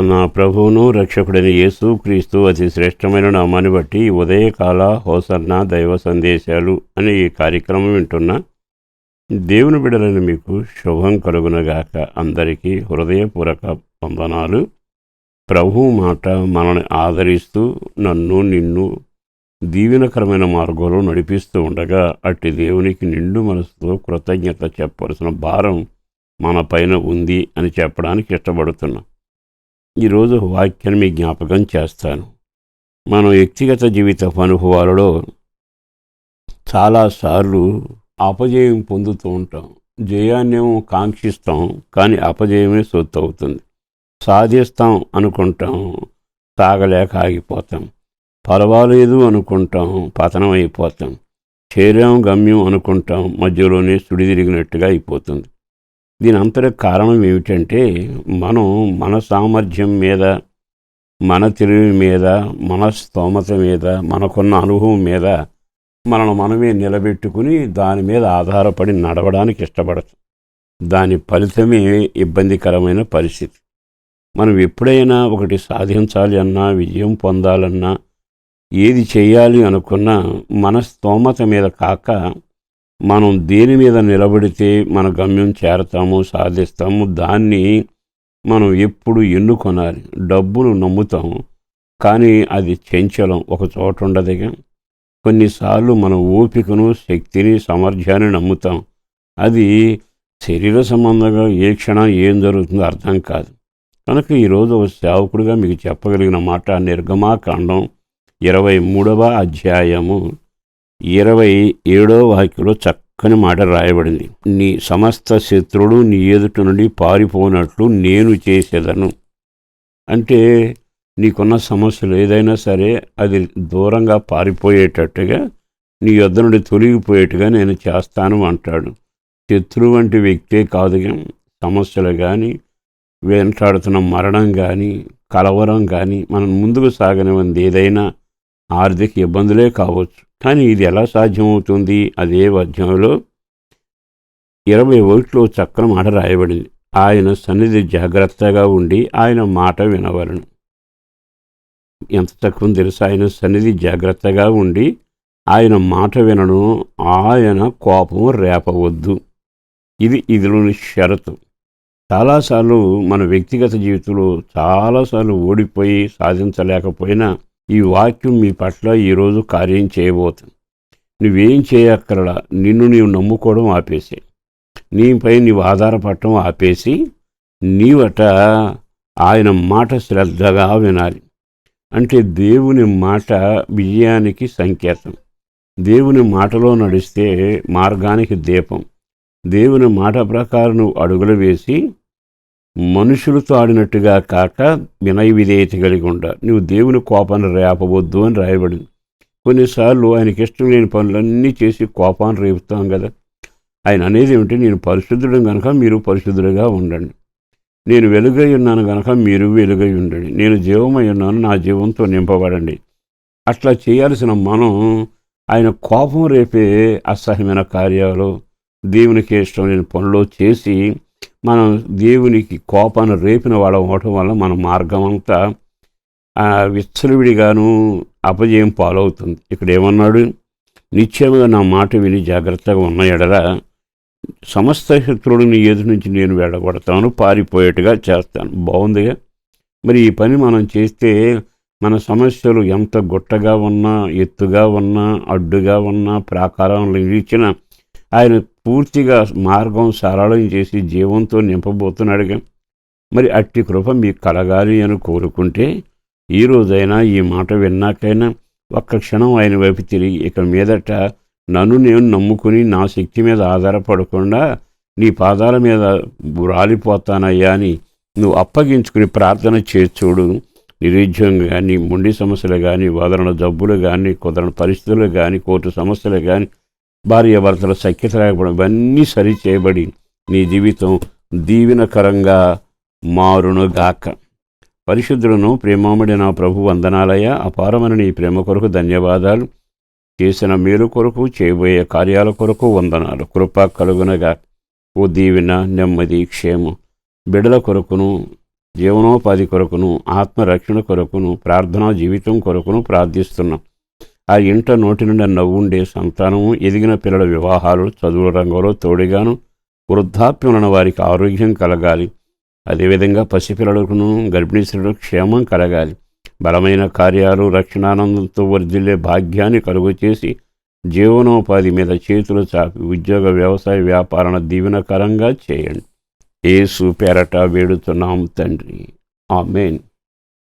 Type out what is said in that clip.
మన ప్రభువును రక్షకుడైన యేసు క్రీస్తు అతి శ్రేష్టమైన నామాన్ని బట్టి ఉదయకాల హోసన్న దైవ సందేశాలు అనే ఈ కార్యక్రమం వింటున్న దేవుని బిడ్డలైన మీకు శుభం కలుగునగాక. అందరికీ హృదయపూర్వక వందనాలు. ప్రభువు మాట మనల్ని ఆదరిస్తూ నిన్ను దీవెనకరమైన మార్గంలో నడిపిస్తూ ఉండగా అట్టి దేవునికి నిండు మనసుతో కృతజ్ఞత చెప్పవలసిన భారం మన పైన ఉంది అని చెప్పడానికి ఇష్టపడుతున్నా. ఈరోజు వాక్యాన్ని మీ జ్ఞాపకం చేస్తాను. మనం వ్యక్తిగత జీవిత అనుభవాలలో చాలాసార్లు అపజయం పొందుతూ ఉంటాం. జయాన్నేమో కాంక్షిస్తాం, కానీ అపజయమే సొత్తు అవుతుంది. సాధిస్తాం అనుకుంటాం, సాగలేక ఆగిపోతాం. పర్వాలేదు అనుకుంటాం, పతనం అయిపోతాం. చేరాం గమ్యం అనుకుంటాం, మధ్యలోనే సుడిదిరిగినట్టుగా అయిపోతుంది. దీని అంతటి కారణం ఏమిటంటే మనం మన సామర్థ్యం మీద, మన తెలివి మీద, మన స్తోమత మీద, మనకున్న అనుభవం మీద మనమే నిలబెట్టుకుని దాని మీద ఆధారపడి నడవడానికి ఇష్టపడతాం. దాని ఫలితమే ఇబ్బందికరమైన పరిస్థితి. మనం ఎప్పుడైనా ఒకటి సాధించాలి అన్నా, విజయం పొందాలన్నా, ఏది చేయాలి అనుకున్నా మన స్తోమత మీద కాక మనం దేని మీద నిలబడితే మన గమ్యం చేరతాము, సాధిస్తాము, దాన్ని మనం ఎప్పుడు ఎన్నుకొనాలి. డబ్బును నమ్ముతాం, కానీ అది చంచలం, ఒక చోట ఉండదుగా. కొన్నిసార్లు మన ఓపికను, శక్తిని, సామర్థ్యాన్ని నమ్ముతాం. అది శరీర సంబంధంగా ఏ క్షణం ఏం జరుగుతుందో అర్థం కాదు. కనుక ఈరోజు ఒక సేవకుడిగా మీకు చెప్పగలిగిన మాట నిర్గమాకాండం 23వ అధ్యాయము 27వ వాక్యంలో చక్కని మాట రాయబడింది. నీ సమస్త శత్రువులు నీ ఎదుట నుండి పారిపోనట్లు నేను చేసేదను. అంటే నీకున్న సమస్యలు ఏదైనా సరే అది దూరంగా పారిపోయేటట్టుగా, నీ యొద్ద నుండి తొలగిపోయేట్టుగా నేను చేస్తాను అంటాడు. శత్రువు వంటి వ్యక్తే కాదుగా, సమస్యలు కానీ, వెంటాడుతున్న మరణం కానీ, కలవరం కానీ మనం ముందుకు సాగనివ్వంది ఏదైనా ఆర్థిక ఇబ్బందులే కావచ్చు. కానీ ఇది ఎలా సాధ్యమవుతుంది? అదే అధ్యాయంలో 21లో చక్కని మాట రాయబడింది. ఆయన సన్నిధి జాగ్రత్తగా ఉండి ఆయన మాట వినవలను. ఎంత చక్కగా తెలుసు? ఆయన సన్నిధి జాగ్రత్తగా ఉండి ఆయన మాట వినను, ఆయన కోపం రేపవద్దు. ఇదిలోని షరతు. చాలాసార్లు మన వ్యక్తిగత జీవితంలో చాలాసార్లు ఓడిపోయి సాధించలేకపోయినా ఈ వాక్యం మీ పట్ల ఈరోజు కార్యం చేయబోతుంది. నువ్వేం చేయక్కర్లా, నిన్ను నీవు నమ్ముకోవడం ఆపేసి, నీపై నీవు ఆధారపడటం ఆపేసి, నీవట ఆయన మాట శ్రద్ధగా వినాలి. అంటే దేవుని మాట విజయానికి సంకేతం. దేవుని మాటలో నడిస్తే మార్గానికి దీపం. దేవుని మాట ప్రకారం నువ్వు అడుగులు వేసి మనుషులతో ఆడినట్టుగా కాక వినయ విధేయత కలిగి ఉండాలి. నువ్వు దేవుని కోపాన్ని రేపవద్దు అని రాయబడింది. కొన్నిసార్లు ఆయనకి ఇష్టం లేని పనులన్నీ చేసి కోపాన్ని రేపుతాం కదా. ఆయన అనేది ఏమిటి? నేను పరిశుద్ధుడు కనుక మీరు పరిశుద్ధులుగా ఉండండి. నేను వెలుగై ఉన్నాను కనుక మీరు వెలుగై ఉండండి. నేను జీవమై ఉన్నాను, నా జీవంతో నింపబడండి. అట్లా చేయాల్సిన మనం ఆయన కోపం రేపే అసహ్యమైన కార్యాలు, దేవునికి ఇష్టం లేని పనులు చేసి మనం దేవునికి కోపాన్ని రేపిన వాళ్ళం అవటం వల్ల మన మార్గం అంతా విచ్చలవిడిగాను అపజయం పాలవుతుంది. ఇక్కడ ఏమన్నాడు? నిశ్చయముగా నా మాట విని జాగ్రత్తగా ఉన్న ఎడల సమస్త శత్రువులు నీ ఎదురు నుంచి నేను వెళ్ళగొడతాను, పారిపోయేట్టుగా చేస్తాను. బాగుందిగా. మరి ఈ పని మనం చేస్తే మన సమస్యలు ఎంత గుట్టగా ఉన్నా, ఎత్తుగా ఉన్నా, అడ్డుగా ఉన్నా, ప్రాకారంలో నిలిచినా ఆయన పూర్తిగా మార్గం సరళం చేసి జీవంతో నింపబోతున్నాడుగా. మరి అట్టి కృప మీకు కలగాలి అని కోరుకుంటే ఈ రోజైనా ఈ మాట విన్నాకైనా ఒక్క క్షణం ఆయన వైపు తిరిగి, ఇక మీదట నన్ను నేను నమ్ముకుని నా శక్తి మీద ఆధారపడకుండా నీ పాదాల మీద రాలిపోతానయ్యా అని నువ్వు అప్పగించుకుని ప్రార్థన చేర్చుడు. నిరుద్యోగం కానీ, మొండి సమస్యలు కానీ, వదలన జబ్బులు కానీ, కుదరని పరిస్థితులు కానీ, కోర్టు సమస్యలు కానీ, భార్యాభర్తల సఖ్యత లేకపోవడం, ఇవన్నీ సరి చేయబడి నీ జీవితం దీవెనకరంగా మారునుగాక. పరిశుద్ధులను ప్రేమామడి నా ప్రభు వందనాలయ. అపారమైన నీ ప్రేమ కొరకు ధన్యవాదాలు. చేసిన మేలు కొరకు, చేయబోయే కార్యాల కొరకు వందనాలు. కృప కలుగునగా. ఓ దీవెన, నెమ్మది, క్షేమం బిడ్డల కొరకును జీవనోపాధి కొరకును, ఆత్మరక్షణ కొరకును, ప్రార్థనా జీవితం కొరకును ప్రార్థిస్తున్నాం. ఆ ఇంట నోటి నుండి నవ్వుండే సంతానము, ఎదిగిన పిల్లల వివాహాలు, చదువుల రంగంలో తోడుగాను, వృద్ధాప్యములను వారికి ఆరోగ్యం కలగాలి. అదేవిధంగా పసిపిల్లలకును, గర్భిణీ స్త్రీలకు క్షేమం కలగాలి. బలమైన కార్యాలు, రక్షణానందంతో వర్ధిల్లే భాగ్యాన్ని కలుగు చేసి జీవనోపాధి మీద చేతులు చాపి ఉద్యోగ, వ్యవసాయ, వ్యాపారాలను దీవెనకరంగా చేయండి. యేసు పేరట వేడుతున్నాం తండ్రి. ఆమేన్.